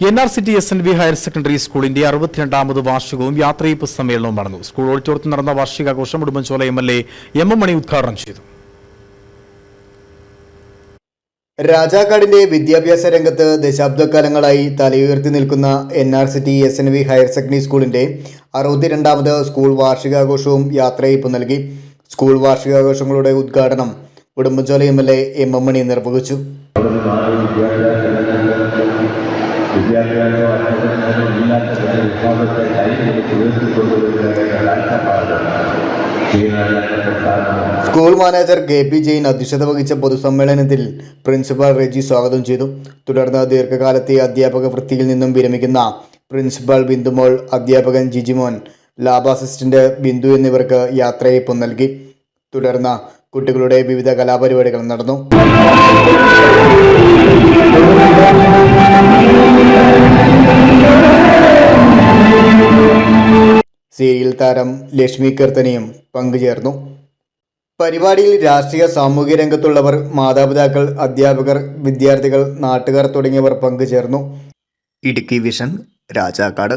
NRCT SNV higher secondary സ്കൂളിന്റെ 62ാമത് വാർഷികവും യാത്രയയപ്പ് സമ്മേളനവും നടന്നു. സ്കൂൾ ഓഡിറ്റോറിയത്തിൽ നടന്ന വാർഷികാഘോഷം ഉടുമ്പൻചോല MLA MM മണി ഉദ്ഘാടനം ചെയ്തു. രാജാക്കാടിന്റെ വിദ്യാഭ്യാസ രംഗത്ത് ദശാബ്ദക്കാലങ്ങളായി തലയുയർത്തി നിൽക്കുന്ന NRCT SNV ഹയർ സെക്കൻഡറി സ്കൂളിന്റെ 62ാമത് സ്കൂൾ വാർഷികാഘോഷവും യാത്രയയപ്പ് നൽകി. സ്കൂൾ വാർഷികാഘോഷങ്ങളുടെ ഉദ്ഘാടനം ഉടുമ്പൻചോല MLA MM മണി നിർവഹിച്ചു. സ്കൂൾ മാനേജർ KP ജെയിൻ അധ്യക്ഷത വഹിച്ച പൊതുസമ്മേളനത്തിൽ പ്രിൻസിപ്പൽ റെജി സ്വാഗതം ചെയ്തു. തുടർന്ന് ദീർഘകാലത്തെ അധ്യാപക വൃത്തിയിൽ നിന്നും വിരമിക്കുന്ന പ്രിൻസിപ്പൽ ബിന്ദുമോൾ, അധ്യാപകൻ ജിജിമോൻ, ലാബ് അസിസ്റ്റന്റ് ബിന്ദു എന്നിവർക്ക് യാത്രയയപ്പ് നൽകി. തുടർന്ന് കുട്ടികളുടെ വിവിധ കലാപരിപാടികൾ നടന്നു. സീരിയൽ താരം ലക്ഷ്മി കീർത്തനയും പങ്കുചേർന്നു. പരിപാടിയിൽ രാഷ്ട്രീയ സാമൂഹിക രംഗത്തുള്ളവർ, മാതാപിതാക്കൾ, അധ്യാപകർ, വിദ്യാർത്ഥികൾ, നാട്ടുകാർ തുടങ്ങിയവർ പങ്കുചേർന്നു. ഇടുക്കി വിഷൻ, രാജാക്കാട്.